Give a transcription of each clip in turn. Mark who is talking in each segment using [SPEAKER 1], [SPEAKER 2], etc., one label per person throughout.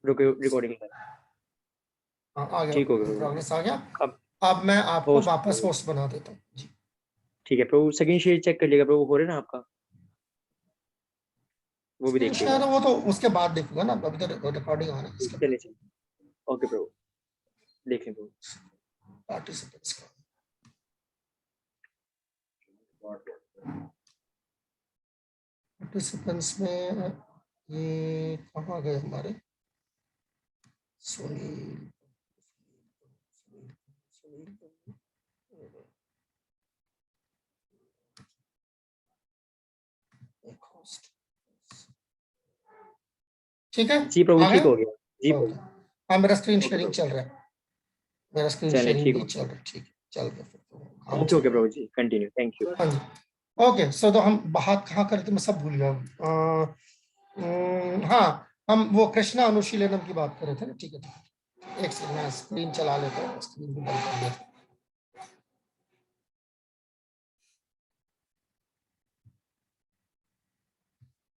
[SPEAKER 1] Recording का।
[SPEAKER 2] आ गया,
[SPEAKER 1] ठीक हो गया
[SPEAKER 2] प्रोग्रेस आ गया।
[SPEAKER 1] अब
[SPEAKER 2] अब मैं आपको
[SPEAKER 1] होस्ट
[SPEAKER 2] वापस होस्ट बना देता हूँ जी।
[SPEAKER 1] ठीक है प्रभु, सेकंड शेयर चेक कर लिएगा प्रभु, हो रहा है ना आपका, वो भी
[SPEAKER 2] स्क्रीन
[SPEAKER 1] देखिएगा।
[SPEAKER 2] शेयर वो तो उसके बाद देखूंगा ना, अभी तो रिकॉर्डिंग आ रहा है इसके
[SPEAKER 1] चलिए चलिए, ओके प्रभु, देख लें प्रभु।
[SPEAKER 2] पार्टिसिपेंट्स का। पार्टिसिपेंट्स में ये कहाँ गए हमारे सुनील, ठीक है
[SPEAKER 1] जी प्रभु,
[SPEAKER 2] आ
[SPEAKER 1] ठीक
[SPEAKER 2] गए।
[SPEAKER 1] हो गया जी प्रभु।
[SPEAKER 2] हाँ मेरा स्क्रीन
[SPEAKER 1] ओके
[SPEAKER 2] शेयरिंग
[SPEAKER 1] प्रभु,
[SPEAKER 2] चल रहा है, मेरा स्क्रीन
[SPEAKER 1] चलिए
[SPEAKER 2] शेयरिंग
[SPEAKER 1] ठीक
[SPEAKER 2] भी
[SPEAKER 1] हो
[SPEAKER 2] चल रहा है, ठीक है चल गया फिर तो काम
[SPEAKER 1] ओके
[SPEAKER 2] चल
[SPEAKER 1] ओके
[SPEAKER 2] रहा
[SPEAKER 1] प्रभु जी, कंटिन्यू, थैंक यू।
[SPEAKER 2] है। हाँ जी ओके सो तो हम बात कहाँ कर रहे थे, मैं सब भूल गया। हाँ हम वो कृष्णा अनुशीलनम की बात कर रहे थे ना, ठीक है ठीक है, एक सेकंड मैं स्क्रीन चला लेता हूँ, स्क्रीन भी बंद कर लेता हूँ।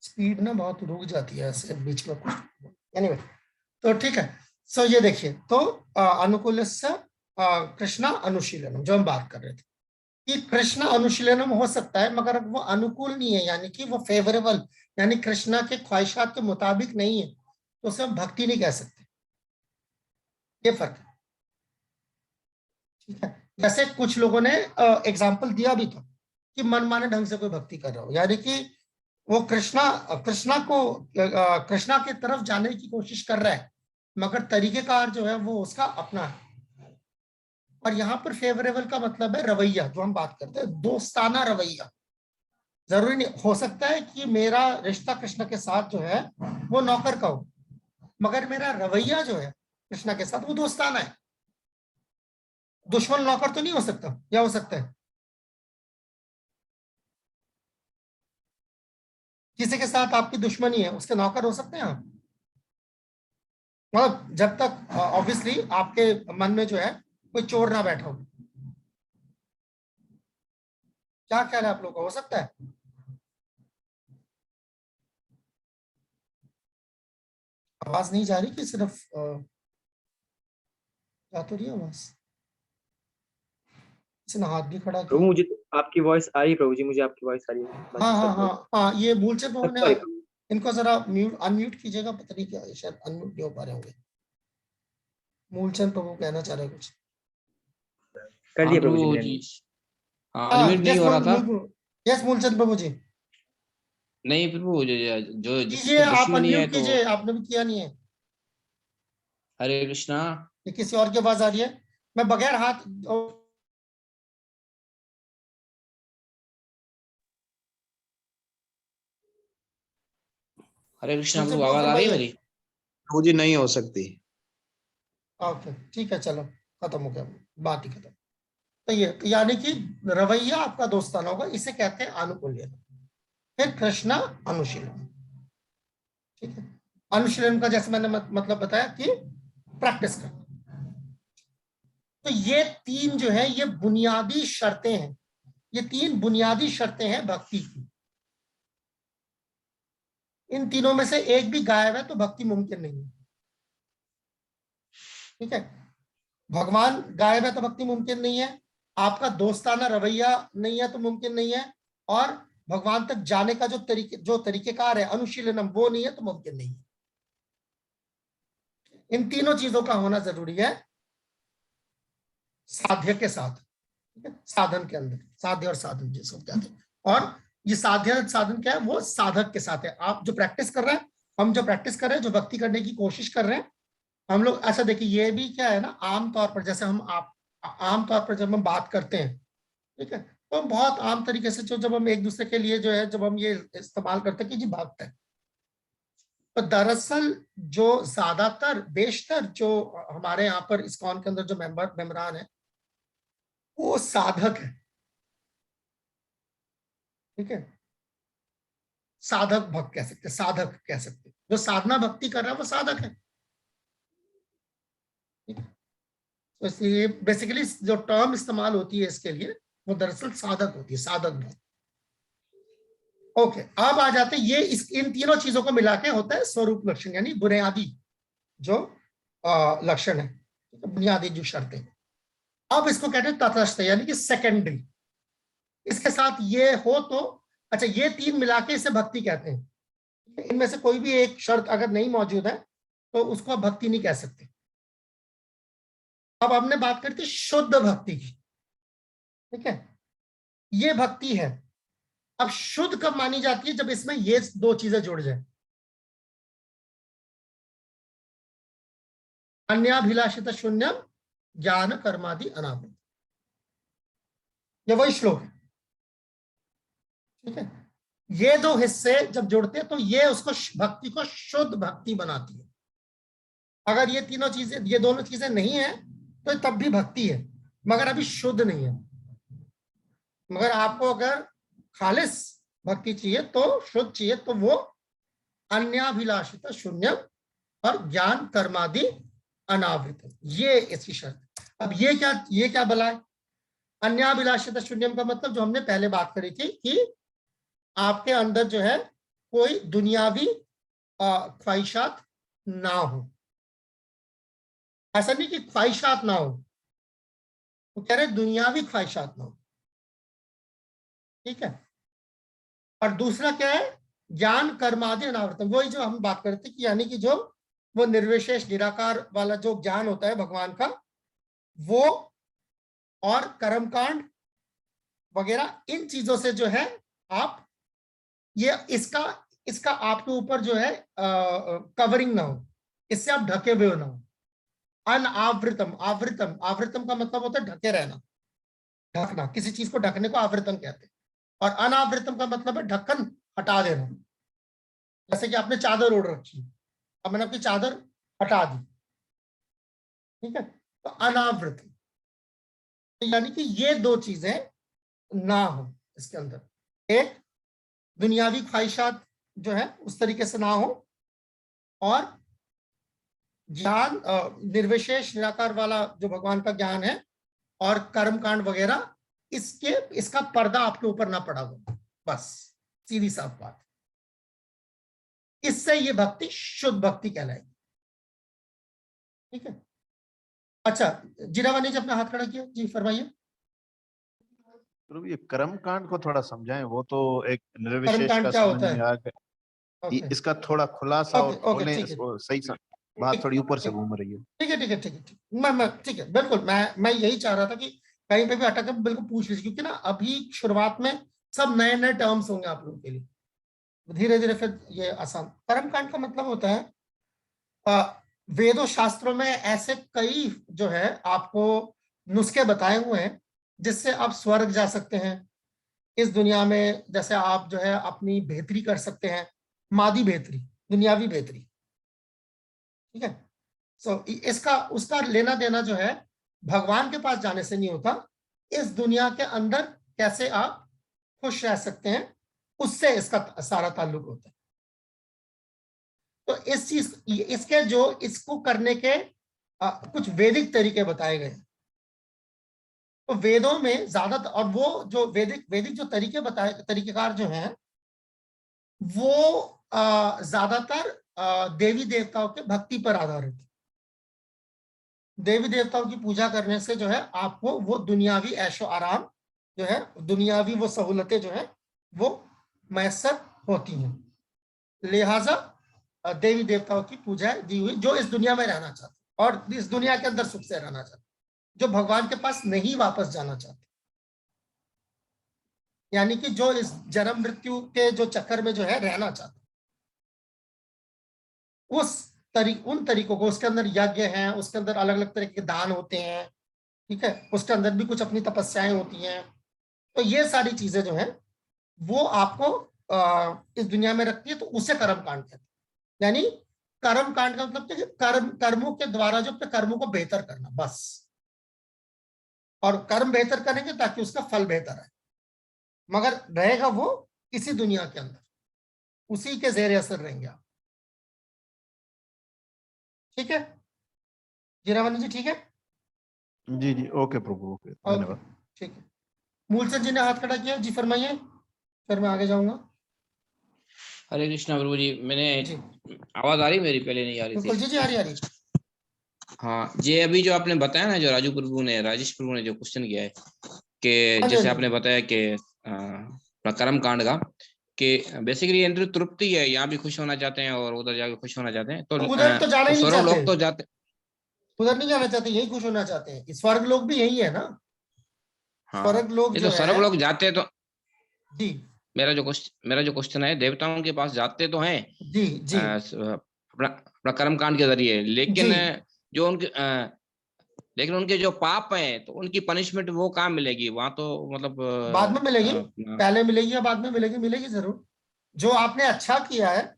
[SPEAKER 2] स्पीड ना बहुत रुक जाती है ऐसे बीच में कुछ, एनीवे तो ठीक है। सो ये देखिए तो अनुकूलस्य कृष्णा अनुशीलनम जो हम बात कर रहे थे कि कृष्णा अनुशीलनम हो सकता है मगर वो अनुकूल नहीं है, यानी कि वो फेवरेबल, यानी कृष्णा के ख्वाहिशात के मुताबिक नहीं है, तो उसे हम भक्ति नहीं कह सकते, ये फर्क है। ठीक है, जैसे कुछ लोगों ने एग्जाम्पल दिया भी था कि मनमाने ढंग से कोई भक्ति कर रहा हो, यानी कि वो कृष्णा कृष्णा को कृष्णा की तरफ जाने की कोशिश कर रहा है मगर तरीकेकार जो है वो उसका अपना है। और यहाँ पर फेवरेबल का मतलब है रवैया, जो हम बात करते हैं दोस्ताना रवैया। जरूरी नहीं, हो सकता है कि मेरा रिश्ता कृष्ण के साथ जो है वो नौकर का हो मगर मेरा रवैया जो है कृष्ण के साथ वो दोस्ताना है। दुश्मन नौकर तो नहीं हो सकता, या हो सकता है? किसी के साथ आपकी दुश्मनी है उसके नौकर हो सकते हैं आप? मतलब जब तक ऑब्वियसली आपके मन में जो है कोई चोर ना बैठा हो। क्या ख्याल है आप लोग का, हो सकता है? आवाज नहीं जा रही कि सिर्फ जा तो रही है आवाज? किसी ने हाथ भी खड़ा
[SPEAKER 1] प्रभु
[SPEAKER 2] किया।
[SPEAKER 1] मुझे तो आपकी वॉइस आ रही है प्रभु जी, मुझे आपकी वॉइस आ रही है,
[SPEAKER 2] हाँ
[SPEAKER 1] बाकी
[SPEAKER 2] हाँ
[SPEAKER 1] सब
[SPEAKER 2] हाँ हाँ, ये मूलचंद प्रभु
[SPEAKER 1] सब
[SPEAKER 2] ने
[SPEAKER 1] सॉरी प्रभु।
[SPEAKER 2] इनको जरा म्यूट अनम्यूट कीजिएगा, पता नहीं क्या है, शायद अनम्यूट नहीं हो पा रहे होंगे। मूलचंद प्रभु कहना चाह रहे हैं कुछ।
[SPEAKER 1] कर
[SPEAKER 3] हाँ
[SPEAKER 1] लिया प्रभु जी
[SPEAKER 3] प्रभु
[SPEAKER 1] मैंने।
[SPEAKER 3] जी, हाँ
[SPEAKER 2] हाँ
[SPEAKER 3] अनम्यूट नहीं
[SPEAKER 2] यस
[SPEAKER 3] हो रहा था।
[SPEAKER 2] यस मूलचंद प्रभु जी
[SPEAKER 3] नहीं प्रभु, जो
[SPEAKER 2] कीजिए,
[SPEAKER 3] जिसकी
[SPEAKER 2] आप
[SPEAKER 3] दुश्मनी है
[SPEAKER 2] अनम्यूट
[SPEAKER 3] तो।
[SPEAKER 2] कीजिए, आपने भी किया नहीं है।
[SPEAKER 3] हरे कृष्णा।
[SPEAKER 2] ये किसी और की आवाज आ रही है, मैं बगैर हाथ
[SPEAKER 3] हरे कृष्णा
[SPEAKER 2] मूलचंद
[SPEAKER 3] प्रभु,
[SPEAKER 2] प्रभु
[SPEAKER 3] आवाज आ रही है
[SPEAKER 2] फरमाइए।
[SPEAKER 3] मेरी?
[SPEAKER 4] मुझे नहीं हो सकती।
[SPEAKER 2] ओके ठीक है चलो, खत्म हो गया, बात ही खत्म। तो ये यानी कि रवैया आपका दोस्ताना होगा, इसे कहते हैं आनुकूल्य। फिर कृष्णा अनुशीलन, ठीक है। अनुशीलन का जैसे मैंने मतलब बताया कि प्रैक्टिस करना। तो ये तीन जो है ये बुनियादी शर्तें हैं, ये तीन बुनियादी शर्तें हैं भक्ति की। इन तीनों में से एक भी गायब है तो भक्ति मुमकिन नहीं है। ठीक है, भगवान गायब है तो भक्ति मुमकिन नहीं है, आपका दोस्ताना रवैया नहीं है तो मुमकिन नहीं है, और भगवान तक जाने का जो तरीकेकार है अनुशीलनम वो नहीं है तो मुमकिन नहीं है। इन तीनों चीजों का होना जरूरी है साध्य के साथ, ठीक है? साधन के अंदर, साध्य और साधन जिसको कहते हैं। और ये साध्य साधन क्या है, वो साधक के साथ है। आप जो प्रैक्टिस कर रहे हैं, हम जो प्रैक्टिस कर रहे हैं, जो भक्ति करने की कोशिश कर रहे हैं हम लोग, ऐसा देखिए ये भी क्या है ना, आमतौर पर जैसे हम आप आमतौर पर जब हम बात करते हैं, ठीक है, तो बहुत आम तरीके से जो जब हम एक दूसरे के लिए जो है जब हम ये इस्तेमाल करते हैं कि जी भक्त है, तो दरअसल जो ज्यादातर बेशतर जो हमारे यहाँ पर इस्कॉन के अंदर जो मेंबरान है वो साधक है। ठीक है, साधक भक्त कह सकते, साधक कह सकते, जो साधना भक्ति कर रहा है वो साधक है। ठीक है, तो इसलिए बेसिकली जो टर्म इस्तेमाल होती है इसके लिए वो दरअसल साधक होती है, साधक भक्त। ओके, अब आ जाते हैं ये इन तीनों चीजों को मिला के होता है स्वरूप लक्षण, यानी बुनियादी जो लक्षण है, बुनियादी जो शर्तें। अब इसको कहते हैं तटस्थ, यानी कि सेकेंडरी। इसके साथ ये हो तो अच्छा, ये तीन मिला के इसे भक्ति कहते हैं। इनमें से कोई भी एक शर्त अगर नहीं मौजूद है तो उसको भक्ति नहीं कह सकते। अब हमने बात करी थी शुद्ध भक्ति की, ठीक है, ये भक्ति है। अब शुद्ध कब मानी जाती है? जब इसमें ये दो चीजें जुड़ जाए, अन्याभिलाषित शून्यम ज्ञान कर्मादि अनावृत। ये वही श्लोक है, ठीक है। ये दो हिस्से जब जुड़ते हैं तो ये उसको भक्ति को शुद्ध भक्ति बनाती है। अगर ये तीनों चीजें, ये दोनों चीजें नहीं है तो तब भी भक्ति है, मगर अभी शुद्ध नहीं है। मगर आपको अगर खालिस भक्ति चाहिए तो शुद्ध चाहिए तो वो अन्याभिलाषित शून्यम और ज्ञान कर्मादि अनावृत, ये इसकी शर्त। अब ये क्या बला है? अन्याभिलाषित शून्यम का मतलब जो हमने पहले बात करी थी कि आपके अंदर जो है कोई दुनियावी ख्वाहिशात ना हो। ऐसा नहीं कि ख्वाहिशात ना हो, वो कह रहे दुनियावी ख्वाहिशात ना हो, ठीक है। और दूसरा क्या है? ज्ञान कर्मादि अनावृतम, वही जो हम बात करते कि यानी कि जो वो निर्विशेष निराकार वाला जो ज्ञान होता है भगवान का, वो और कर्मकांड वगैरह इन चीजों से जो है आप ये इसका आपके ऊपर जो है कवरिंग ना हो, इससे आप ढके हुए ना हो। अनावृतम, आवृतम का मतलब होता है ढके रहना, ढकना, किसी चीज को ढकने को आवृतम कहते हैं। और अनावृतम का मतलब है ढक्कन हटा देना। जैसे कि आपने चादर ओढ़ रखी, अब मैंने आपकी चादर हटा दी, ठीक है, तो अनावृत, यानी कि ये दो चीजें ना हो इसके अंदर। एक दुनियावी ख्वाहिशात जो है उस तरीके से ना हो, और ज्ञान निर्विशेष निराकार वाला जो भगवान का ज्ञान है और कर्मकांड वगैरह, इसका पर्दा आपके ऊपर ना पड़ा हो, बस सीधी साफ बात। इससे ये भक्ति शुद्ध भक्ति कहलाएगी, ठीक है। अच्छा, जीरावानी जी अपना हाथ खड़ा किया, जी फरमाइए।
[SPEAKER 5] प्रभु ये कर्म कांड को थोड़ा समझाएं, वो तो एक निर्विशेष
[SPEAKER 2] कर्मकांड
[SPEAKER 5] का
[SPEAKER 2] क्या
[SPEAKER 5] समझ
[SPEAKER 2] होता है?
[SPEAKER 5] में आ गया।
[SPEAKER 2] ओके,
[SPEAKER 5] इसका थोड़ा खुलासा और
[SPEAKER 2] ओके,
[SPEAKER 5] बोले,
[SPEAKER 2] ठीक है,
[SPEAKER 5] सही बात थोड़ी ऊपर से घूम रही है।
[SPEAKER 2] ठीक है, ठीक है, ठीक है, ठीक, मैं ठीक है, बिल्कुल। मैं यही चाह रहा था कि कहीं पे भी अटक कर बिल्कुल पूछ लीजिए, क्योंकि ना अभी शुरुआत में सब नए नए टर्म्स होंगे आप लोगों के लिए, धीरे धीरे फिर ये आसान। कर्मकांड का मतलब होता है वेदों शास्त्रों में ऐसे कई जो है आपको नुस्खे बताए हुए हैं जिससे आप स्वर्ग जा सकते हैं इस दुनिया में। जैसे आप जो है अपनी बेहतरी कर सकते हैं, मादी बेहतरी, दुनियावी बेहतरी, ठीक है। सो इसका उसका लेना देना जो है भगवान के पास जाने से नहीं होता, इस दुनिया के अंदर कैसे आप खुश रह सकते हैं उससे इसका सारा ताल्लुक होता है। तो इस चीज इसके जो इसको करने के कुछ वैदिक तरीके बताए गए। तो वेदों में ज्यादातर, और वो जो वैदिक जो तरीके बताए, तरीकेकार जो हैं वो ज्यादातर देवी देवताओं के भक्ति पर आधारित। देवी देवताओं की पूजा करने से जो है आपको वो दुनियावी ऐशो आराम जो है, दुनियावी वो सहूलतें जो है वो मैसर होती हैं। लिहाजा देवी देवताओं की पूजा दी हुई जो इस दुनिया में रहना चाहते और इस दुनिया के अंदर सुख से रहना चाहते, जो भगवान के पास नहीं वापस जाना चाहते, यानी कि जो इस जन्म मृत्यु के जो चक्कर में जो है रहना चाहते, उन तरीकों को, उसके अंदर यज्ञ हैं, उसके अंदर अलग अलग तरह के दान होते हैं, ठीक है, उसके अंदर भी कुछ अपनी तपस्याएं होती हैं। तो ये सारी चीजें जो है वो आपको इस दुनिया में रखती है, तो उसे कर्म कांड कहते हैं। यानी कर्म कांड का मतलब कि कर्मों के द्वारा जो अपने कर्मों को बेहतर करना, बस। और कर्म बेहतर करेंगे ताकि उसका फल बेहतर है, मगर रहेगा वो इसी दुनिया के अंदर, उसी के जेर असर रहेंगे आप, ठीक है। जीरावानी जी ठीक है?
[SPEAKER 5] जी जी, ओके प्रभु, ओके, धन्यवाद।
[SPEAKER 2] ठीक है, मूलचंद जी ने हाथ खड़ा किया, जी फरमाइए, फिर मैं आगे जाऊंगा।
[SPEAKER 3] हरे कृष्णा प्रभु जी, मैंने
[SPEAKER 2] जी
[SPEAKER 3] आवाज आ रही मेरी? पहले नहीं आ रही
[SPEAKER 2] बिल्कुल
[SPEAKER 3] थी।
[SPEAKER 2] जी, जी आ रही
[SPEAKER 3] हाँ, ये अभी जो आपने बताया ना, जो राजेश प्रभु ने जो क्वेश्चन किया है कि
[SPEAKER 2] हाँ जी,
[SPEAKER 3] जैसे
[SPEAKER 2] हाँ जी।
[SPEAKER 3] आपने बताया कि कर्म कांड का कि बेसिकली अंदर तृप्ति है, यहाँ भी खुश होना चाहते हैं और उधर जाके खुश होना चाहते हैं,
[SPEAKER 2] तो उधर तो जाना ही नहीं
[SPEAKER 3] स्वर्ग लोग
[SPEAKER 2] चाहते,
[SPEAKER 3] तो जाते।
[SPEAKER 2] उधर नहीं जाना चाहते, यही खुश होना चाहते हैं। स्वर्ग लोग भी यही है ना,
[SPEAKER 3] हाँ,
[SPEAKER 2] स्वर्ग लोग
[SPEAKER 3] ये
[SPEAKER 2] जो
[SPEAKER 3] तो
[SPEAKER 2] है।
[SPEAKER 3] स्वर्ग लोग जाते तो,
[SPEAKER 2] जी
[SPEAKER 3] मेरा जो क्वेश्चन है, देवताओं के पास जाते तो हैं
[SPEAKER 2] जी जी
[SPEAKER 3] अपना अपना कर्म कांड के जरिए,
[SPEAKER 2] जी।
[SPEAKER 3] लेकिन जो उनके लेकिन उनके जो पाप हैं तो उनकी पनिशमेंट वो कहाँ मिलेगी? वहां तो मतलब
[SPEAKER 2] बाद में मिलेगी,
[SPEAKER 3] अपना।
[SPEAKER 2] पहले मिलेगी या बाद में मिलेगी? मिलेगी जरूर। जो आपने अच्छा किया है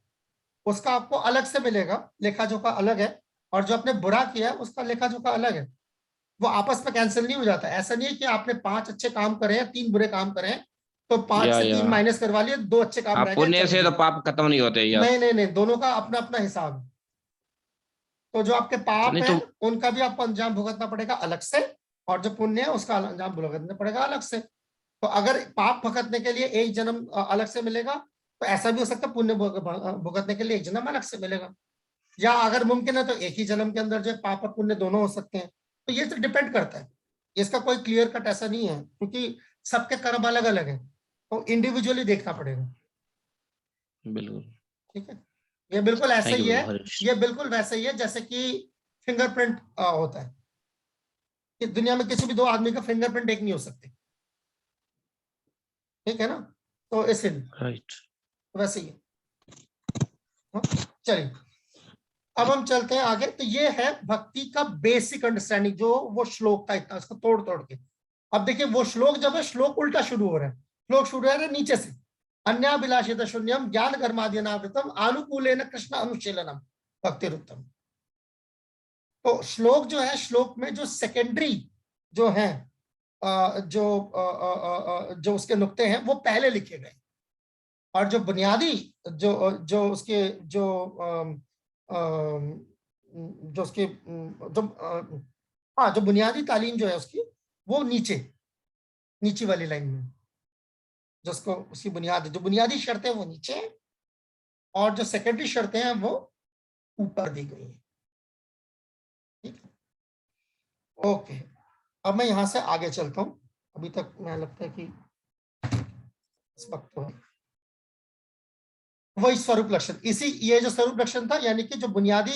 [SPEAKER 2] उसका आपको अलग से मिलेगा, लेखा जोखा अलग है। और जो आपने बुरा किया है उसका लेखा जोखा अलग है। वो आपस में कैंसिल नहीं हो जाता। ऐसा नहीं है कि आपने 5 अच्छे काम करे हैं, 3 बुरे काम करे हैं, तो 5 से
[SPEAKER 3] या
[SPEAKER 2] 3 माइनस करवा लिए, 2 अच्छे काम रह गए,
[SPEAKER 3] पुण्य
[SPEAKER 2] चले
[SPEAKER 3] से तो
[SPEAKER 2] गए।
[SPEAKER 3] पाप खत्म नहीं होते।
[SPEAKER 2] नहीं
[SPEAKER 3] यस।
[SPEAKER 2] नहीं नहीं, दोनों का अपना अपना हिसाब है। तो जो आपके पाप
[SPEAKER 3] नहीं
[SPEAKER 2] है
[SPEAKER 3] तो
[SPEAKER 2] उनका भी आपको अंजाम भुगतना पड़ेगा अलग से, और जो पुण्य है उसका अंजाम भुगतना पड़ेगा अलग से। तो अगर पाप भुगतने के लिए एक जन्म अलग से मिलेगा, तो ऐसा भी हो सकता है पुण्य भुगतने के लिए एक जन्म अलग से मिलेगा। या अगर मुमकिन है तो एक ही जन्म के अंदर जो पाप और पुण्य दोनों हो सकते हैं। तो ये तो डिपेंड करता है, इसका कोई क्लियर कट ऐसा नहीं है, क्योंकि सबके कर्म अलग अलग है, तो इंडिविजुअली देखना पड़ेगा।
[SPEAKER 3] बिल्कुल।
[SPEAKER 2] ठीक है, ये बिल्कुल ऐसा
[SPEAKER 3] थैंक यू
[SPEAKER 2] ही है।
[SPEAKER 3] प्रभु, हरे कृष्ण।
[SPEAKER 2] ये बिल्कुल वैसे ही है जैसे कि फिंगरप्रिंट होता है, कि दुनिया में किसी भी 2 आदमी का फिंगरप्रिंट एक नहीं हो सकते। ठीक है ना, तो इसलिए
[SPEAKER 3] राइट।
[SPEAKER 2] वैसे ही है। हाँ, चलिए अब हम चलते हैं आगे। तो ये है भक्ति का बेसिक अंडरस्टैंडिंग, जो वो श्लोक था इतना, इसको तोड़ तोड़ के। अब देखिए वो श्लोक जब है, श्लोक उल्टा शुरू हो रहा है। श्लोक शुरू हो रहा है नीचे से, अन्याभिलाषित शून्यम ज्ञान कर्माद्यनावृतम आनुकूलेन कृष्ण अनुशीलनम भक्तिरुत्तम। तो श्लोक जो है, श्लोक में जो सेकेंडरी जो है जो उसके नुक्ते हैं वो पहले लिखे गए, और जो बुनियादी जो जो उसके जो जो उसके जो हाँ, जो बुनियादी तालीम जो है उसकी, वो नीचे नीचे वाली लाइन में, जो उसको उसकी बुनियाद जो बुनियादी शर्तें वो नीचे हैं, और जो सेकेंडरी शर्तें हैं वो ऊपर दी गई हैं। ठीक है, ओके। अब मैं यहां से आगे चलता हूं। अभी तक मैं लगता है कि इस वक्त तो वही स्वरूप लक्षण, इसी ये जो स्वरूप लक्षण था, यानी कि जो बुनियादी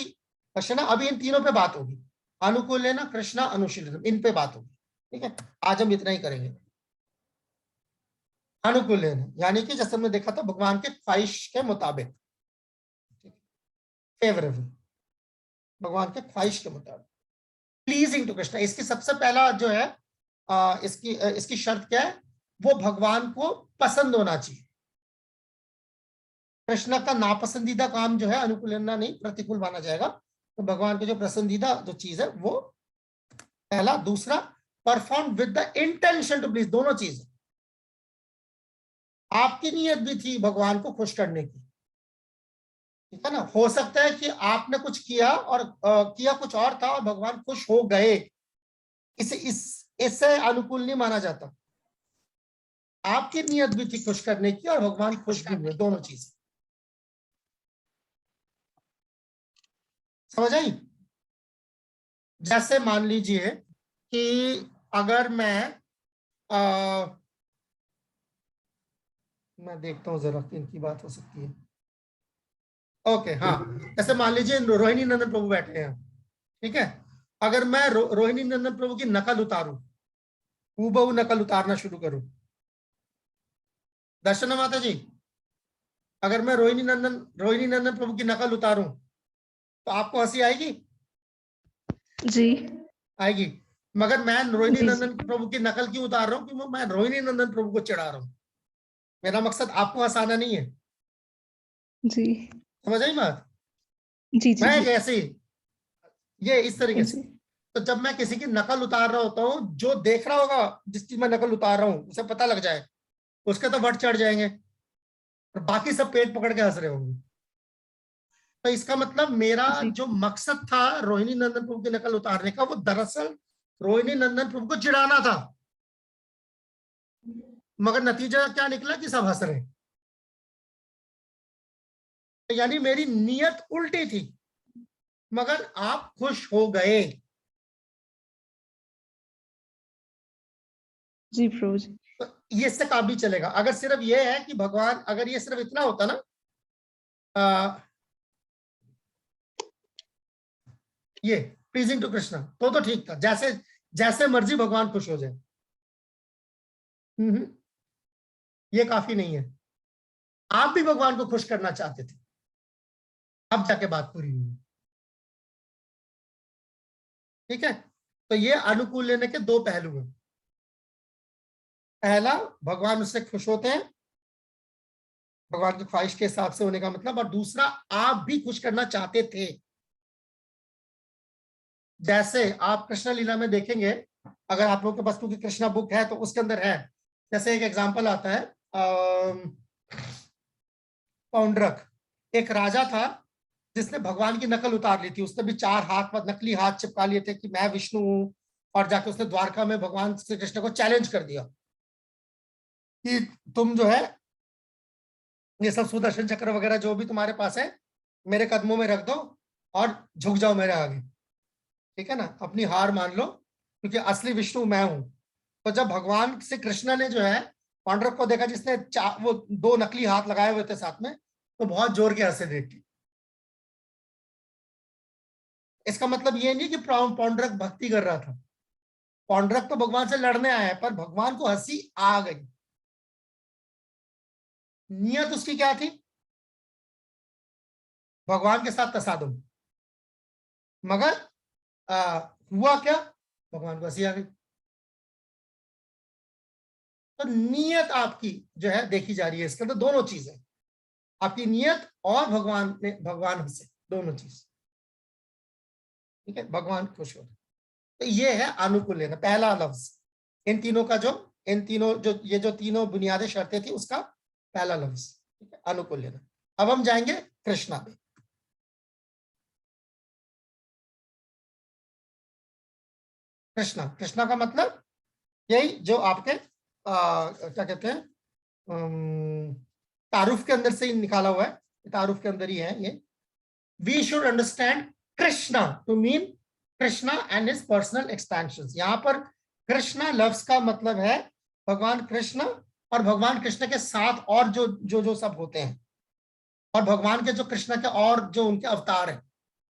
[SPEAKER 2] लक्षण है, अभी इन तीनों पे बात होगी। अनुकूल लेना, कृष्णा, अनुशीलन, इन पे बात होगी। ठीक है, आज हम इतना ही करेंगे। अनुकूल लेना यानी कि जैसे हमने देखा था, भगवान के ख्वाहिश के मुताबिक, फेवरेबल, भगवान के ख्वाहिश के मुताबिक, प्लीजिंग टू कृष्णा। इसकी सबसे पहला जो है इसकी शर्त क्या है? वो भगवान को पसंद होना चाहिए। कृष्ण का नापसंदीदा काम जो है अनुकूलना नहीं, प्रतिकूल माना जाएगा। तो भगवान के जो पसंदीदा जो चीज है वो पहला। दूसरा, perform with the intention to please, दोनों चीज। आपकी नीयत भी थी भगवान को खुश करने की। ठीक है ना, हो सकता है कि आपने कुछ किया और किया कुछ और था और भगवान खुश हो गए, इससे अनुकूल नहीं माना जाता। आपकी नीयत भी थी खुश करने की और भगवान खुश भी हुए, दोनों चीज। समझ आई? जैसे मान लीजिए कि अगर मैं देखता हूं जरा इनकी बात हो सकती है। ओके, हाँ, जैसे मान लीजिए रोहिणी नंदन प्रभु बैठे हैं। ठीक है, अगर मैं रोहिणी नंदन प्रभु की नकल उतारूं, हूबहू नकल उतारना शुरू करूं, दर्शन माता जी, अगर मैं रोहिणी नंदन प्रभु की नकल उतारूं, तो आपको हंसी आएगी?
[SPEAKER 6] जी
[SPEAKER 2] आएगी। मगर मैं रोहिणी
[SPEAKER 6] जी
[SPEAKER 2] नंदन प्रभु की नकल क्यों उतार रहा हूं? क्योंकि मैं रोहिणी नंदन प्रभु को चिढ़ा रहा हूं। मेरा मकसद आपको हंसाना नहीं है।
[SPEAKER 6] जी
[SPEAKER 2] समझ आई बात?
[SPEAKER 6] जी जी
[SPEAKER 2] मैं
[SPEAKER 6] जी
[SPEAKER 2] कैसे, ये इस तरीके से।
[SPEAKER 6] जी
[SPEAKER 2] तो जब मैं किसी की नकल उतार रहा होता हूँ, जो देख रहा होगा जिसकी मैं नकल उतार रहा हूँ, उसे पता लग जाए, उसके तो वट चढ़ जाएंगे और बाकी सब पेट पकड़ के हंस रहे होंगे। तो इसका मतलब मेरा
[SPEAKER 6] जी
[SPEAKER 2] जो मकसद था रोहिणी नंदन प्रभु की नकल उतारने का, वो दरअसल रोहिणी नंदन प्रभु को चिढ़ाना था। मगर नतीजा क्या निकला कि सब हंस रहे। यानी मेरी नीयत उल्टी थी। मगर आप खुश हो गए।
[SPEAKER 6] जी प्रभु जी।
[SPEAKER 2] तो ये इससे काम भी चलेगा। अगर सिर्फ ये है कि भगवान, अगर ये सिर्फ इतना होता ना, ये प्लीजिंग टू कृष्णा, तो ठीक था, जैसे जैसे मर्जी भगवान खुश हो जाए। ये काफी नहीं है। आप भी भगवान को खुश करना चाहते थे, अब जाके बात पूरी हुई। ठीक है, तो ये अनुकूल लेने के दो पहलू हैं। पहला, भगवान उससे खुश होते हैं, भगवान की ख्वाहिश के हिसाब से होने का मतलब, और दूसरा, आप भी खुश करना चाहते थे। जैसे आप कृष्ण लीला में देखेंगे, अगर आप लोगों के पास क्योंकि कृष्णा बुक है तो उसके अंदर है, जैसे एक एग्जांपल आता है, पौंड्रक एक राजा था जिसने भगवान की नकल उतार ली थी। उसने भी 4 हाथ पर नकली हाथ चिपका लिए थे कि मैं विष्णु हूं, और जाके उसने द्वारका में भगवान श्री कृष्ण को चैलेंज कर दिया कि तुम जो है ये सब सुदर्शन चक्र वगैरह जो भी तुम्हारे पास है मेरे कदमों में रख दो और झुक जाओ मेरे आगे। ठीक है ना, अपनी हार मान लो, क्योंकि असली विष्णु मैं हूं। तो जब भगवान श्री कृष्ण ने जो है पौंड्रक को देखा जिसने वो 2 नकली हाथ लगाए हुए थे साथ में, तो बहुत जोर के हंसे देख के। इसका मतलब ये नहीं कि पौंड्रक भक्ति कर रहा था, पौंड्रक तो भगवान से लड़ने आया है, पर भगवान को हंसी आ गई। नियत उसकी क्या थी? भगवान के साथ तसादुम। मगर हुआ क्या? भगवान को हंसी आ गई। तो नियत आपकी जो है देखी जा रही है, इसके अंदर दोनों चीजें, आपकी नियत और भगवान हंसे, दोनों चीज। ठीक है, भगवान खुश हो। तो ये है अनुकूल लेना, पहला लफ्ज। इन तीनों का जो ये जो तीनों बुनियादी शर्तें थी उसका पहला लफ्ज। ठीक है, अनुकूल लेना। अब हम जाएंगे कृष्णा में। कृष्णा का मतलब यही जो आपके क्या कहते हैं, तारुफ के अंदर से ही निकाला हुआ है, तारुफ के अंदर ही है ये। We should understand Krishna to mean Krishna and his personal expansion. यहाँ पर कृष्णा लफ्ज का मतलब है भगवान कृष्ण और भगवान कृष्ण के साथ और जो सब होते हैं, और भगवान के जो कृष्ण के और जो उनके अवतार हैं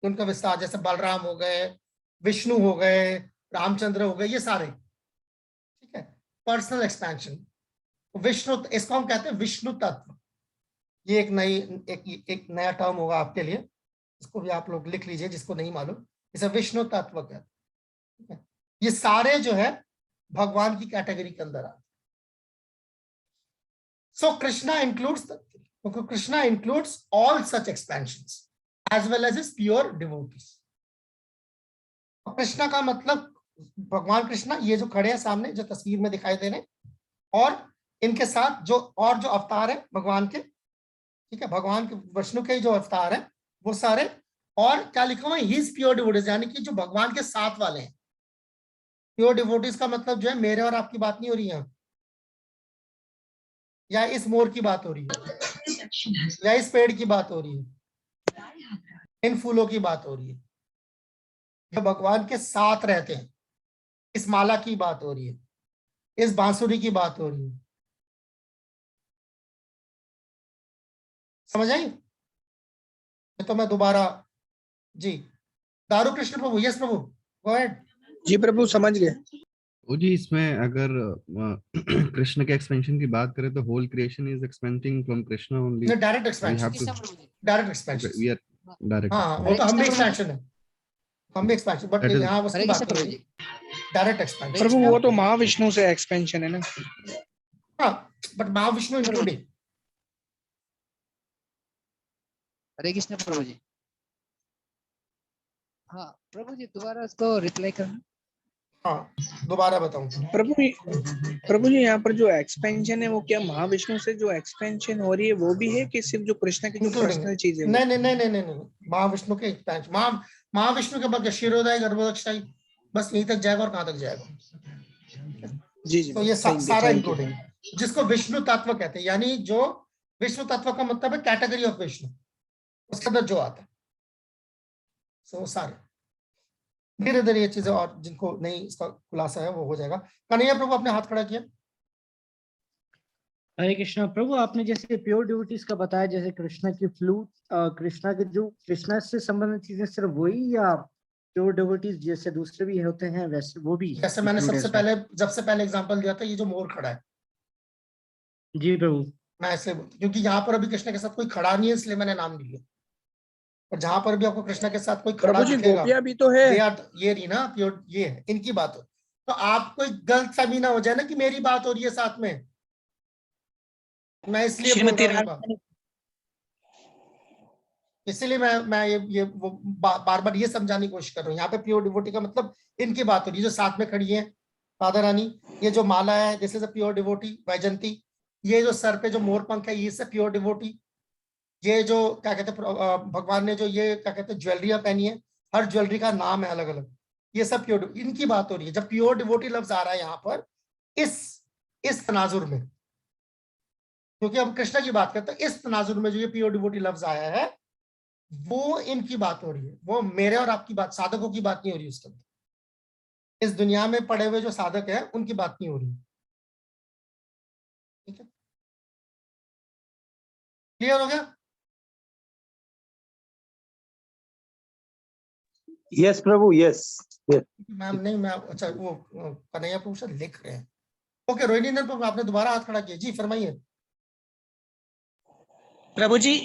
[SPEAKER 2] उनका विस्तार, जैसे बलराम हो गए, विष्णु हो गए, रामचंद्र हो गए, ये सारे। ठीक है, पर्सनल एक्सपेंशन। विष्णु, इसको हम कहते हैं विष्णु तत्व। ये एक नया टर्म होगा आपके लिए, इसको भी आप लोग लिख लीजिए जिसको नहीं मालूम, इसे विष्णु तत्व कहते हैं। ये सारे जो है भगवान की कैटेगरी के अंदर आते हैं। So Krishna includes all such expansions as well as his pure devotees. Krishna का मतलब भगवान कृष्णा, ये जो खड़े हैं सामने, जो तस्वीर में दिखाई दे रहे हैं, और इनके साथ जो अवतार है भगवान के, ठीक है, भगवान के विष्णु के जो अवतार है वो सारे, और क्या लिखा हुआ है, हिज प्योर डिवोटीज, यानी कि जो भगवान के साथ वाले हैं। प्योर डिवोटीज का मतलब जो है, मेरे और आपकी बात नहीं हो रही है, या इस मोर की बात हो रही है, या इस पेड़ की बात हो रही है, इन फूलों की बात हो रही है, जो भगवान के साथ रहते हैं। इस माला की बात हो रही है, इस बांसुरी की बात हो रही है। समझ आई? तो मैं दोबारा, जी, दारू कृष्ण प्रभु, यस प्रभु, गो अहेड।
[SPEAKER 7] जी प्रभु, समझ गए।
[SPEAKER 8] वो जी, इसमें अगर कृष्ण के एक्सपेंशन की बात करें तो whole creation is expanding from Krishna only.
[SPEAKER 2] Direct expansion, direct expansion.
[SPEAKER 8] We are direct.
[SPEAKER 2] हाँ, वो तो हम भी एक्सपेंशन है, हम भी एक्सपेंशन, बट यहाँ उसकी बात कर रही है डायरेक्ट एक्सपेंशन।
[SPEAKER 7] प्रभु वो तो महाविष्णु से एक्सपेंशन है ना।
[SPEAKER 2] हाँ, बट महाविष्णु इंक्लूडिंग।
[SPEAKER 9] हरे कृष्ण प्रभु जी। हाँ प्रभु जी, दोबारा उसको रिप्लाई करना।
[SPEAKER 2] हाँ, दोबारा बताऊं
[SPEAKER 7] प्रभु जी, यहाँ पर जो एक्सपेंशन है वो क्या महाविष्णु से जो एक्सपेंशन हो रही है वो भी है कि सिर्फ जो कृष्ण की जो पर्सनल चीज है?
[SPEAKER 2] नहीं, महाविष्णु के एक्सपेंशन, महाविष्णु के बाद शिरोदय, गर्भोदक्षाई, बस यहीं तक जाएगा। और कहाँ तक जाएगा?
[SPEAKER 7] जी जी।
[SPEAKER 2] तो ये सारा इंक्लूडिंग, जिसको विष्णु तत्व कहते हैं, यानी जो विष्णु तत्व का मतलब है कैटेगरी ऑफ विष्णु, उसके अंदर जो आता है। सो सारे धीरे धीरे ये चीजें, और जिनको नहीं इसका खुलासा है वो हो जाएगा। कन्हैया प्रभु आपने हाथ खड़ा किया।
[SPEAKER 10] हरे कृष्णा प्रभु, आपने जैसे प्योर डिवोटीज का बताया, जैसे कृष्णा की फ्लूट, कृष्णा के जो कृष्णा से संबंधित चीजें सिर्फ वही, या प्योर डिवोटीज जैसे दूसरे भी होते हैं वैसे वो भी
[SPEAKER 2] जैसे मैंने सबसे पहले एग्जांपल दिया था, ये जो मोर खड़ा है।
[SPEAKER 10] जी प्रभु।
[SPEAKER 2] मैं ऐसे क्योंकि यहाँ पर अभी कृष्ण के साथ कोई खड़ा नहीं है इसलिए मैंने नाम लिया, और जहां पर भी आपको कृष्ण के साथ कोई खड़ा
[SPEAKER 7] प्रभु जी
[SPEAKER 2] दिखेगा,
[SPEAKER 7] गोपियां भी तो है।
[SPEAKER 2] ये रही ना प्योर, ये है इनकी बात हो। तो आपको एक गलत फहमी ना हो जाए ना कि मेरी बात हो रही है साथ में, मैं इसलिए बोल रहा हूं, इसलिए मैं ये वो बार बार ये समझाने की कोशिश कर रहा हूँ। यहाँ पे प्योर डिवोटी का मतलब इनकी बात हो रही है जो साथ में खड़ी है। राधा रानी, ये जो माला है this is a pure devotee. Vaijayanti, ये जो सर पे जो मोर पंख है ये सब प्योर डिवोटी। ये जो क्या कहते हैं भगवान ने जो ये क्या कहते हैं ज्वेलरियां पहनी है, हर ज्वेलरी का नाम है अलग अलग, ये सब प्योर, इनकी बात हो रही है। जब प्योर डिवोटी लफ्ज आ रहा है यहाँ पर इस तनाजुर में, क्योंकि हम कृष्ण की बात करते हैं, इस तनाजुर में जो ये प्योर डिवोटी लफ्ज आया है वो इनकी बात हो रही है। वो मेरे और आपकी बात, साधकों की बात नहीं हो रही उसके अंदर। इस दुनिया में पड़े हुए जो साधक है उनकी बात नहीं हो रही। ठीक है, क्लियर हो गया?
[SPEAKER 1] यस प्रभु, यस।
[SPEAKER 2] मैम नहीं, मैं अच्छा वो कन्हैया प्रभु शायद लिख रहे हैं। ओके, रोहिणी नंदन प्रभु आपने दोबारा हाथ खड़ा किया, जी फरमाइए।
[SPEAKER 11] प्रभु जी,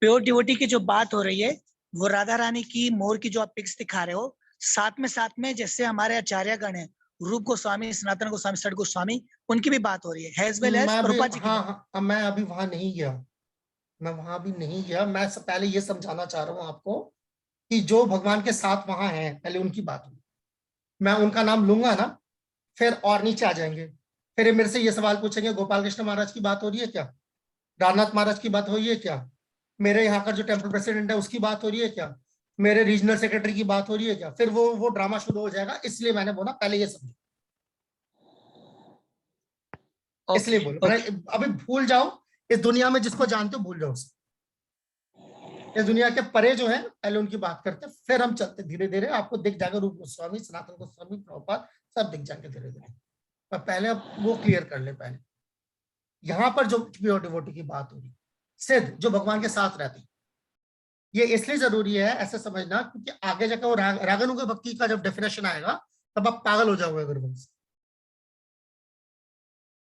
[SPEAKER 11] प्योर डिवोटी की जो बात हो रही है वो राधा रानी की मोर की जो आप पिक्स दिखा रहे हो, साथ में जैसे हमारे आचार्यगण है, रूप गोस्वामी, सनातन गोस्वामी, षड गोस्वामी, उनकी भी बात हो रही है as well as Prabhupada ji की।
[SPEAKER 2] हाँ, मैं अभी वहां नहीं गया, मैं पहले ये समझाना चाह रहा हूँ आपको कि जो भगवान के साथ वहां है पहले उनकी बात हुई। मैं उनका नाम लूंगा ना, फिर और नीचे आ जाएंगे, फिर मेरे से ये सवाल पूछेंगे गोपाल कृष्ण महाराज की बात हो रही है क्या, रामनाथ महाराज की बात हो रही है क्या, मेरे यहाँ का जो टेम्पल प्रेसिडेंट है उसकी बात हो रही है क्या, मेरे रीजनल सेक्रेटरी की बात हो रही है क्या, फिर वो ड्रामा शुरू हो जाएगा। इसलिए मैंने बोला पहले ये समझो, इसलिए बोलो। अभी भूल जाओ, इस दुनिया में जिसको जानते हो भूल जाओ उसे। इस दुनिया के परे जो है पहले उनकी बात करते, फिर हम चलते धीरे धीरे। आपको दिख जाएगा रूप गोस्वामी, सनातन गोस्वामी, प्रभुपाद सब दिख जाएंगे धीरे धीरे। पर पहले अब वो क्लियर कर ले। पहले यहाँ पर जो प्योर डिवोटी की बात हो रही, सिद्ध जो भगवान के साथ रहते, ये इसलिए जरूरी है ऐसे समझना क्योंकि आगे जाकर वो रागानुग भक्ति का जब डेफिनेशन आएगा तब आप पागल हो जाओगे गुरुवंश से।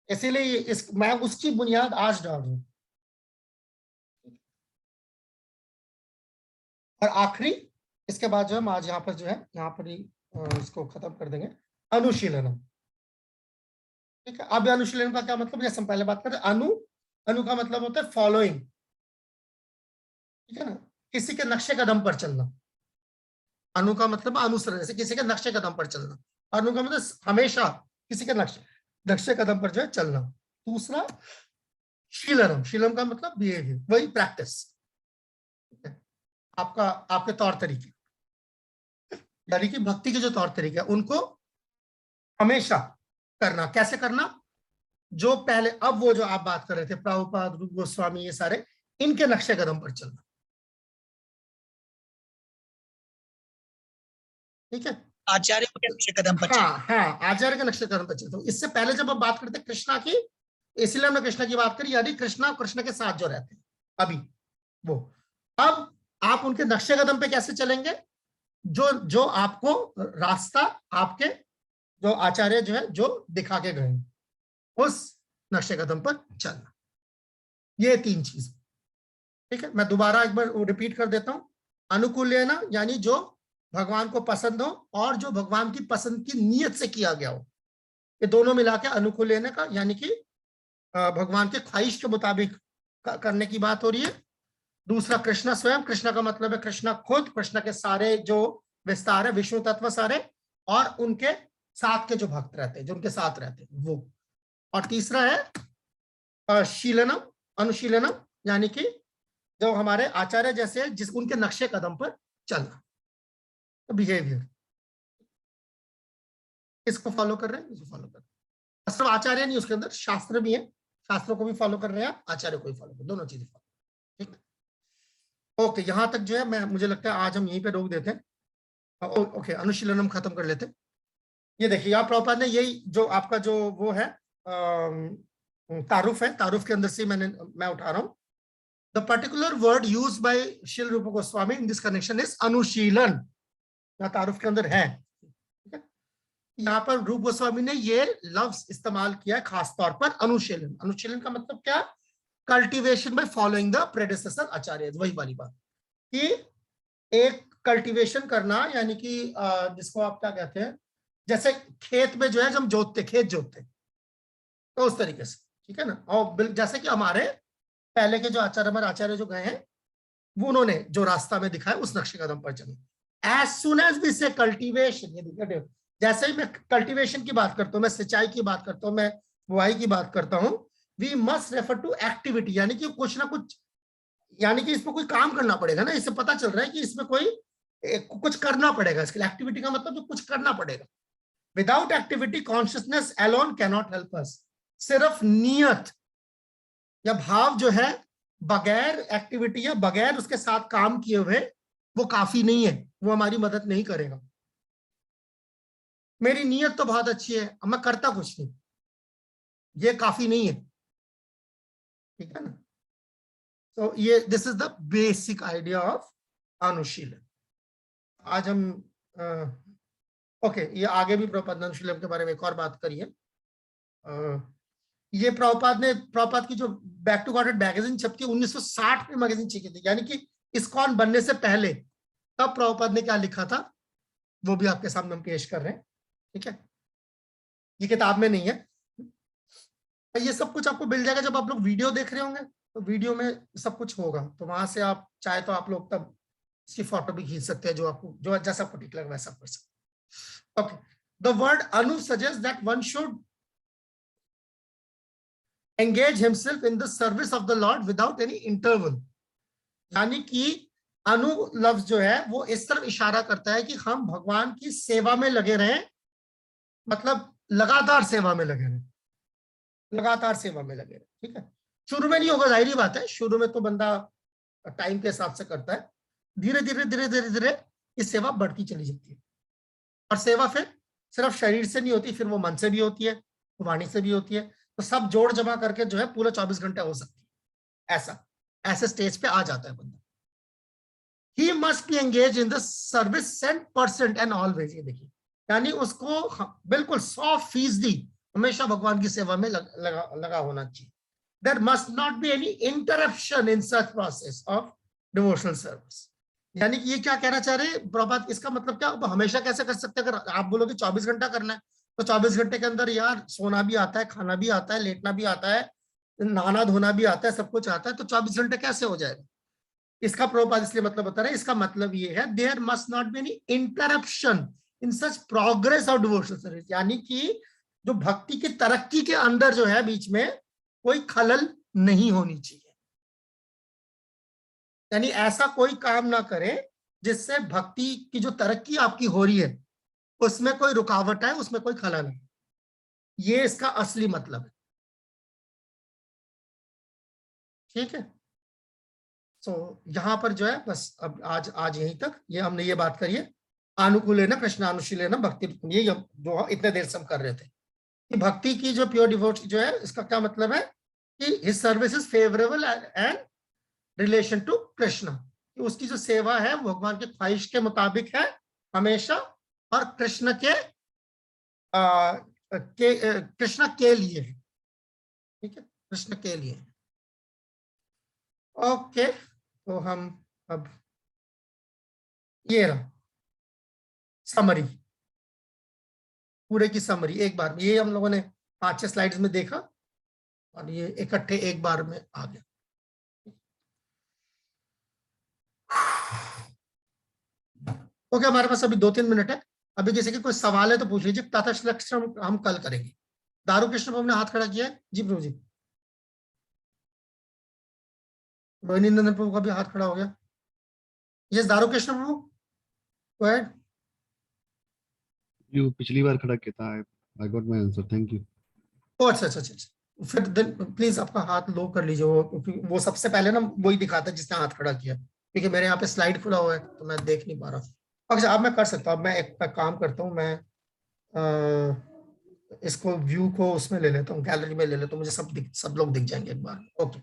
[SPEAKER 2] इसीलिए मैं उसकी बुनियाद आज डाल रहा हूं। और आखिरी इसके बाद जो है आज यहाँ पर जो है यहाँ पर ही इसको खत्म कर देंगे, अनुशीलनम। ठीक है, अब अनुशीलन का क्या मतलब, जैसे हम पहले बात करें अनु का मतलब होता है फॉलोइंग। ठीक है ना, किसी के नक्शे कदम पर चलना। अनु का मतलब अनुसरण, जैसे किसी के नक्शे कदम पर चलना। अनु का मतलब हमेशा किसी के नक्शे कदम पर जो है चलना। दूसरा शीलम का मतलब बिहेवियर, वही प्रैक्टिस, आपके तौर तरीके, यानी कि भक्ति के जो तौर तरीके उनको हमेशा करना। कैसे करना, जो पहले, अब वो जो आप बात कर रहे थे प्रभुपाद, रूप गोस्वामी, ये सारे इनके नक्शे कदम पर चलना। ठीक है,
[SPEAKER 11] आचार्य के नक्शे कदम पर।
[SPEAKER 2] हाँ, आचार्य के नक्शे कदम पर चलते। इससे पहले जब हम बात करते कृष्णा की, इसलिए हमने कृष्णा की बात करी, यानी कृष्ण के साथ जो रहते हैं अभी वो। अब आप उनके नक्शे कदम पे कैसे चलेंगे, जो आपको रास्ता आपके जो आचार्य जो है जो दिखा के गए उस नक्शे कदम पर चलना। ये 3 चीज। ठीक है, मैं दोबारा एक बार रिपीट कर देता हूं। अनुकूल लेना यानी जो भगवान को पसंद हो और जो भगवान की पसंद की नीयत से किया गया हो, ये दोनों मिला के अनुकूल लेने का, यानी कि भगवान के ख्वाहिश के मुताबिक करने की बात हो रही है। दूसरा कृष्ण स्वयं, कृष्ण का मतलब है कृष्ण खुद, कृष्ण के सारे जो विस्तार है, विष्णु तत्व सारे, और उनके साथ के जो भक्त रहते हैं, जो उनके साथ रहते हैं वो। और तीसरा है शीलनम, अनुशीलनम, यानी कि जो हमारे आचार्य जैसे जिस उनके नक्शे कदम पर चलना, तो बिहेवियर। इसको फॉलो कर रहे हैं, इसको फॉलो कर रहे हैं। सिर्फ आचार्य नहीं, उसके अंदर शास्त्र भी है, शास्त्रों को भी फॉलो कर रहे हैं, आचार्य को भी फॉलो कर, दोनों चीजें फॉलो। ठीक है, ओके, यहां तक जो है मैं, मुझे लगता है आज हम यहीं पे रोक देते हैं। ओके, अनुशीलन हम खत्म कर लेते हैं। ये देखिए, यहाँ प्रभुपाद ने यही जो आपका जो वो है तारुफ है, तारुफ के अंदर से मैं उठा रहा हूं। The particular word use by Srila Rupa Goswami in this connection is anushilan, यहाँ तारुफ के अंदर है। यहाँ पर रूप गोस्वामी ने ये लफ्ज इस्तेमाल किया है खास तौर पर अनुशीलन। अनुशीलन का मतलब क्या? Cultivation by following the predecessor acharya. वही वाली बात कि एक कल्टीवेशन करना, यानी कि जिसको आप क्या कहते हैं, जैसे खेत में जो है हम जोतते, खेत जोतते, तो उस तरीके से, ठीक है ना। और जैसे कि हमारे पहले के जो आचार्य, हमारे आचार्य जो गए हैं, वो उन्होंने जो रास्ता में दिखाया उस नक्शे कदम पर चले। एज सुन एज वी से कल्टीवेशन, ये देखिए, जैसे ही मैं कल्टीवेशन की बात करता हूँ, मैं सिंचाई की बात करता हूँ, मैं बुआई की बात करता हूँ, we must refer to activity, यानी कि कुछ ना कुछ, यानी कि इसमें कोई काम करना पड़ेगा ना। इससे पता चल रहा है कि इसमें कोई कुछ करना पड़ेगा। इसके लिए एक्टिविटी का मतलब जो कुछ करना पड़ेगा। Without activity consciousness alone cannot help us. सिर्फ नियत या भाव जो है बगैर एक्टिविटी या बगैर उसके साथ काम किए हुए वो काफी नहीं है, वो हमारी मदद नहीं करेगा। मेरी नियत तो बहुत अच्छी है, अब मैं करता कुछ नहीं, ये काफी नहीं है, ठीक है ना। तो ये this is the basic idea of anushilan. आज हम ओके, ये आगे भी प्रभुपाद ने अनुशीलन के बारे में एक और बात करी है। ये प्रभुपाद की जो बैक टू गॉडेड मैगजीन छपी 1960 में मैगजीन छपी थी, यानी कि इस्कॉन बनने से पहले। तब प्रभुपाद ने क्या लिखा था वो भी आपके सामने हम पेश कर रहे हैं, ठीक है। ये किताब में नहीं है, ये सब कुछ आपको मिल जाएगा जब आप लोग वीडियो देख रहे होंगे, तो वीडियो में सब कुछ होगा, तो वहां से आप चाहे तो आप लोग तब इसकी फोटो भी खींच सकते हैं, जो आपको जो जैसा आपको ठीक लगे वैसा कर सकते। Okay, the word Anu suggest that one should engage himself in the service of the Lord without any interval। यानी कि अनु लफ्ज जो है वो इस तरफ इशारा करता है कि हम भगवान की सेवा में लगे रहें, मतलब लगातार सेवा में लगे रहें, लगातार सेवा में लगे रहें, ठीक है। शुरू में नहीं होगा, जाहिर बात है, शुरू में तो बंदा टाइम के हिसाब से करता है, धीरे धीरे धीरे धीरे धीरे ये सेवा बढ़ती चली जाती है। और सेवा फिर सिर्फ शरीर से नहीं होती, फिर वो मन से भी होती है, वाणी से भी होती है, तो सब जोड़ जमा करके जो है पूरा 24 घंटे हो सकती है। ऐसे स्टेज पे आ जाता है बंदा। He must be engaged in the service 100% and always। ये देखिए, यानी उसको बिल्कुल 100% हमेशा भगवान की सेवा में लगा होना चाहिए। There must not be any interruption in such process of devotional service। यानी कि ये क्या कहना चाह रहे हैं प्रभुपाद, इसका मतलब क्या, हमेशा कैसे कर सकते हैं? अगर आप बोलोगे 24 घंटा करना है, तो 24 घंटे के अंदर यार सोना भी आता है, खाना भी आता है, लेटना भी आता है, नहाना धोना भी आता है, सब कुछ आता है, तो 24 घंटे कैसे हो जाएगा? इसका प्रभुपाद इसलिए मतलब बता रहे हैं, इसका मतलब ये है there must not be any interruption in such progress of devotional service. यानी कि जो भक्ति की तरक्की के अंदर जो है बीच में कोई खलल नहीं होनी चाहिए। यानी ऐसा कोई काम ना करे जिससे भक्ति की जो तरक्की आपकी हो रही है उसमें कोई रुकावट है, उसमें कोई खलल है। ये इसका असली मतलब है, ठीक है। तो यहां पर जो है बस अब आज यहीं तक ये हमने ये बात करी है। अनुकूलेन कृष्णानुशीलेन भक्ति, ये जो इतने देर से हम कर रहे थे कि भक्ति की जो प्योर डिवोटी जो है, इसका क्या मतलब है कि his service is favourable and relation to Krishna, कि उसकी जो सेवा है वो भगवान के ख्वाहिश के मुताबिक है हमेशा, और कृष्ण कृष्ण के लिए है, ठीक है, कृष्ण के लिए। ओके, तो हम अब ये रहा समरी, पूरे की समरी एक बार में। ये हम लोगों ने 5-6 स्लाइड्स में देखा और ये इकट्ठे एक बार में आ गया। ओके, हमारे पास अभी 2-3 मिनट है। अभी किसी के कोई सवाल है तो पूछ लीजिए, तथा हम कल करेंगे। दारू कृष्ण प्रभु ने हाथ खड़ा किया है जी। प्रभु जी, रोहिणी नंदन प्रभु का भी हाथ खड़ा हो गया। यस, दारू कृष्ण प्रभु, गो अहेड।
[SPEAKER 8] You पिछली बार खड़ा किया था, I got my answer, thank you।
[SPEAKER 2] अच्छा, फिर प्लीज आपका हाथ लो कर लीजिए, वो सबसे पहले ना वही दिखाता है जिसने हाथ खड़ा किया, क्योंकि मेरे यहाँ पे स्लाइड खुला हुआ है तो मैं देख नहीं पा रहा। अच्छा अब मैं कर सकता हूँ, मैं एक काम करता हूँ, मैं इसको व्यू को उसमें ले लेता हूँ, गैलरी में ले लेता हूँ, मुझे सब लोग दिख जाएंगे एक बार। ओके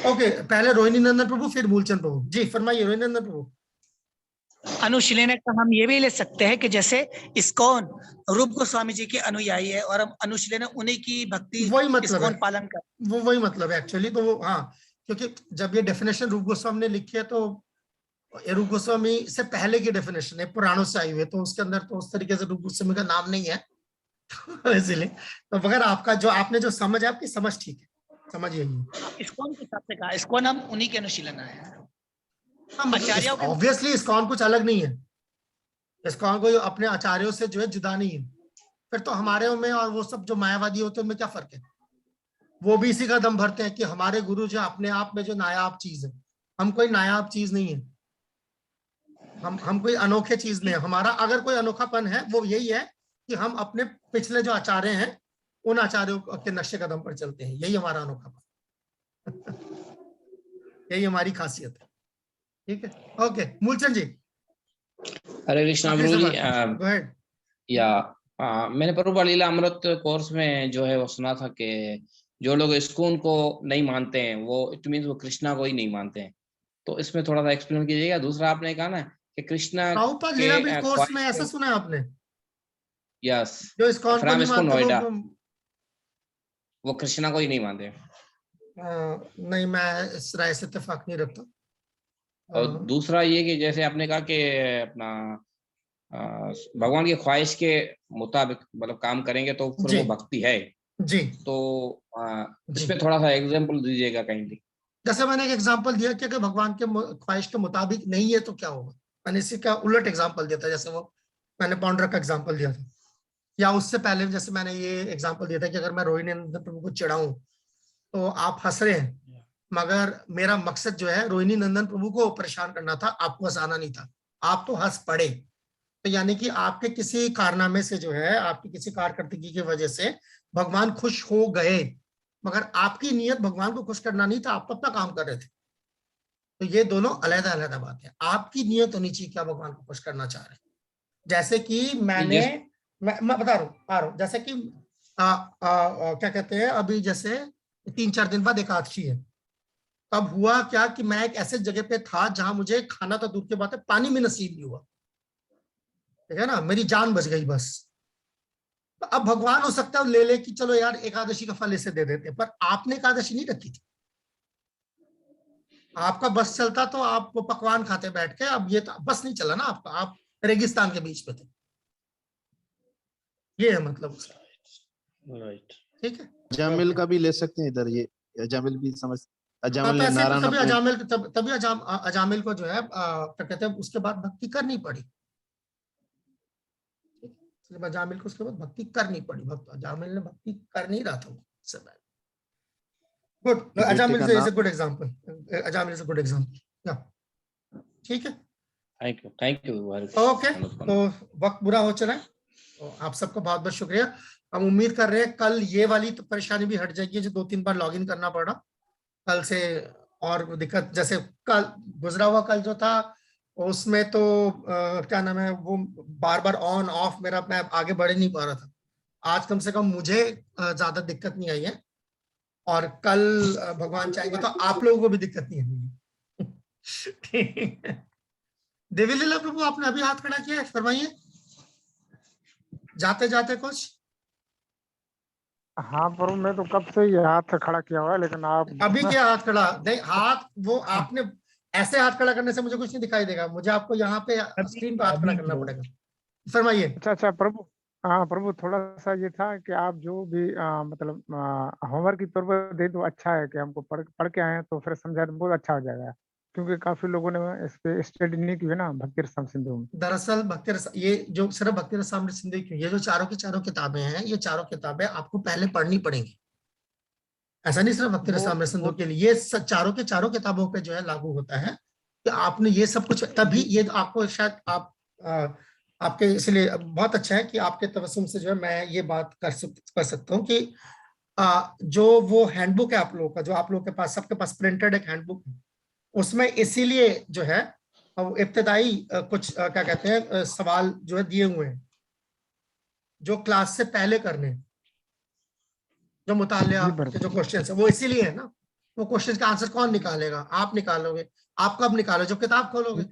[SPEAKER 2] ओके, पहले रोहिणी नंदन प्रभु, फिर मूलचंद प्रभु। जी फरमाइए रोहिणी नंदन प्रभु।
[SPEAKER 11] अनुशीलन का हम ये भी ले सकते हैं कि जैसे इस्कॉन रूप गोस्वामी जी के अनुयायी है और हम अनुशीलन उन्हीं की भक्ति
[SPEAKER 2] वही मतलब
[SPEAKER 11] इस्कॉन
[SPEAKER 2] है,
[SPEAKER 11] पालन कर,
[SPEAKER 2] वो वही मतलब है एक्चुअली। तो वो हाँ, क्योंकि जब ये डेफिनेशन रूप गोस्वामी ने लिखी है तो ये रूप गोस्वामी से पहले की डेफिनेशन है, पुराणों से आई हुई है, तो उसके अंदर तो उस तरीके से रूप गोस्वामी का नाम नहीं है इसलिए। तो मगर आपका जो आपने जो समझ है, आपकी समझ ठीक है, समझ यही है।
[SPEAKER 11] इस्कॉन के हिसाब से कहा, इस्कॉन हम उन्हीं के अनुशीलन है।
[SPEAKER 2] आचार्यों के ऑब्वियसली इस्कॉन कुछ अलग नहीं है, इस्कॉन को अपने आचार्यों से जो है जुदा नहीं है। फिर तो हमारे में और वो सब जो मायावादी होते हैं उनमें क्या फर्क है? वो भी इसी का दम भरते हैं कि हमारे गुरु जो अपने आप में जो नायाब चीज है, हम कोई नायाब चीज नहीं है, हम कोई अनोखे चीज नहीं है। हमारा अगर कोई अनोखापन है वो यही है कि हम अपने पिछले जो आचार्य हैं उन आचार्यों के नक्शे कदम पर चलते हैं, यही हमारा अनोखापन यही हमारी खासियत है। ठीक है, ओके मूलचंद जी।
[SPEAKER 3] हरे कृष्णा प्रभु जी। मैंने प्रभु लीला अमृत कोर्स में जो है वो सुना था कि जो लोग इस्कॉन को नहीं मानते हैं वो इट मींस वो कृष्णा को ही नहीं मानते हैं, तो इसमें थोड़ा सा एक्सप्लेन कीजिएगा। दूसरा आपने कहा ना कि कृष्णा
[SPEAKER 2] लीला कोर्स में ऐसा सुना है आपने?
[SPEAKER 3] यस,
[SPEAKER 2] जो इस्कॉन को नहीं मानते
[SPEAKER 3] वो कृष्णा को ही नहीं मानते।
[SPEAKER 2] नहीं, मैं इस राय से इत्तेफाक नहीं रखता।
[SPEAKER 3] और दूसरा ये कि जैसे आपने कहा कि अपना भगवान की ख्वाहिश के मुताबिक मतलब काम करेंगे तो फिर वो भक्ति है
[SPEAKER 2] जी।
[SPEAKER 3] तो इसमें थोड़ा सा एग्जांपल दीजिएगा काइंडली।
[SPEAKER 2] जैसे मैंने एक एग्जांपल दिया कि अगर भगवान के ख्वाहिश के मुताबिक नहीं है तो क्या होगा, मैंने इसी का उलट एग्जांपल दिया था। जैसे वो मैंने पाउंडर का एग्जांपल दिया था, या उससे पहले जैसे मैंने ये एग्जांपल दिया था कि अगर मैं रोहिणी नंदन प्रभु को चिढ़ाऊं तो आप हंस रहे हैं, मगर मेरा मकसद जो है रोहिणी नंदन प्रभु को परेशान करना था, आपको हंसाना नहीं था, आप तो हंस पड़े। तो यानी कि आपके किसी कारनामे से जो है, आपकी किसी कारकर्दगी की वजह से भगवान खुश हो गए, मगर आपकी नियत भगवान को खुश करना नहीं था, आप तो अपना काम कर रहे थे। तो ये दोनों अलग अलग बात है। आपकी नियत होनी चाहिए क्या भगवान को खुश करना चाह रहे हैं। जैसे कि मैं बता रहा हूँ, जैसे कि क्या कहते हैं, अभी जैसे 3-4 दिन बाद एकादशी है, तब हुआ क्या कि मैं एक ऐसे जगह पे था जहां मुझे खाना तो दूर की बात है, पानी में नसीब नहीं हुआ, ठीक है ना, मेरी जान बच गई बस। तो अब भगवान हो सकता है ले कि चलो यार एकादशी का फल इसे दे देते, पर आपने एकादशी नहीं रखी थी, आपका बस चलता तो आप वो पकवान खाते बैठ के। अब ये तो बस नहीं चला ना आपका, आप रेगिस्तान के बीच पे थे, ये है मतलब उसका। ठीक है,
[SPEAKER 5] अजामिल का भी ले सकते हैं इधर, ये अजामिल भी समझ, अजामिल ने नारायण
[SPEAKER 2] तभी अजामिल को जो है क्या कहते हैं उसके बाद भक्ति करनी पड़ी, अजामिल को उसके बाद भक्ति करनी पड़ी। अजामिल ने भक्ति कर नहीं रहा था उससे पहले। Good, Ajamil is a good example, Ajamil is a good example. ठीक है,
[SPEAKER 3] थैंक यू।
[SPEAKER 2] ओके, तो वक्त बुरा हो चला है, तो आप सबका बहुत बहुत शुक्रिया। हम उम्मीद कर रहे हैं कल ये वाली तो परेशानी भी हट जाएगी, जो 2-3 बार लॉगिन करना पड़ा कल से। और दिक्कत जैसे कल गुजरा हुआ कल जो था उसमें तो क्या नाम है, वो बार बार ऑन ऑफ मेरा, मैं आगे बढ़ नहीं पा रहा था। आज कम से कम मुझे ज्यादा दिक्कत नहीं आई है, और कल भगवान चाहेंगे तो आप लोगों को भी दिक्कत नहीं आएगी। देवी लीला प्रभु आपने अभी हाथ खड़ा किया है, फरमाइए जाते जाते कुछ।
[SPEAKER 12] हाँ प्रभु, मैं तो कब से ये हाथ खड़ा किया हुआ है, लेकिन आप
[SPEAKER 2] अभी क्या हाथ खड़ा? नहीं, हाथ वो आपने ऐसे हाथ खड़ा करने से मुझे कुछ नहीं दिखाई देगा, मुझे आपको यहाँ पे स्क्रीन पे हाथ खड़ा करना पड़ेगा। फरमाइए।
[SPEAKER 12] अच्छा प्रभु, हाँ प्रभु, थोड़ा सा ये था कि आप जो भी मतलब होमवर्क की तौर पर दे दो, अच्छा है कि हमको पढ़ के आए हैं तो फिर समझा तो बहुत अच्छा हो जाएगा, क्योंकि काफी लोगों ने इस पे स्टडी नहीं की है ना भक्ति रसामृत सिंधु में।
[SPEAKER 2] दरअसल भक्ति रस, ये जो सिर्फ भक्ति रसामृत सिंधु की, ये जो चारों की चारों किताबें हैं, ये चारों किताबें आपको पहले पढ़नी पड़ेंगी। ऐसा नहीं सिर्फ भक्ति रसामृत सिंधु के लिए, ये चारों के चारों किताबों पे जो है लागू होता है कि आपने ये सब कुछ, तभी ये आपको शायद आपके, इसलिए बहुत अच्छा है कि आपके तवस्सुम से जो है मैं ये बात कर सकता हूँ कि जो वो हैंडबुक है आप लोगों का, जो आप लोगों के पास सबके पास प्रिंटेड एक हैंडबुक है, उसमें इसीलिए जो है अब इब्तदाई कुछ क्या कहते हैं सवाल जो है दिए हुए हैं जो क्लास से पहले करने हैं। जो मुतालिया के जो क्वेश्चन है वो इसीलिए है ना। वो क्वेश्चन का आंसर कौन निकालेगा? आप निकालोगे। आप कब निकालो? जब किताब खोलोगे।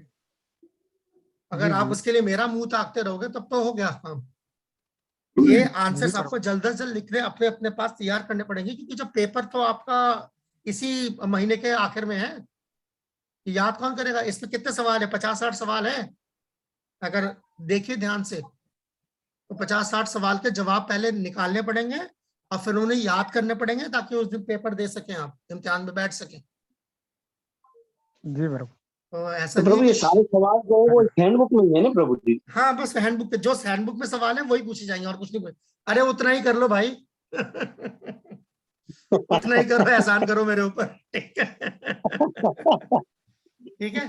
[SPEAKER 2] अगर आप उसके लिए मेरा मुंह ताकते रहोगे तब तो हो गया काम। ये आंसर्स आपको जल्द से जल्द लिखने अपने अपने पास तैयार करने पड़ेंगे, क्योंकि जो पेपर तो आपका इसी महीने के आखिर में है। याद कौन करेगा? इसमें कितने सवाल है? 50-60 सवाल है। अगर देखिए ध्यान से तो 50-60 सवाल के जवाब पहले निकालने पड़ेंगे और फिर उन्हें याद करने पड़ेंगे ताकि उस दिन पेपर दे सकें, आप इम्तिहान में बैठ सकें।
[SPEAKER 12] जी प्रभु।
[SPEAKER 2] तो ऐसा
[SPEAKER 1] तो प्रभु ये सारे सवाल जो है वो हैंडबुक में ही है ना प्रभु जी?
[SPEAKER 2] हाँ, बस हैंडबुक जो हैंडबुक में सवाल है वही पूछे जाएंगे और कुछ नहीं। अरे उतना ही कर लो भाई। उतना ही करो, एहसान करो मेरे ऊपर। ठीक है,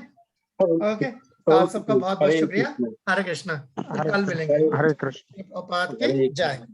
[SPEAKER 2] ओके। तो आप सबका बहुत बहुत शुक्रिया। हरे कृष्णा। कल मिलेंगे।
[SPEAKER 12] हरे कृष्ण।
[SPEAKER 2] जय।
[SPEAKER 3] जय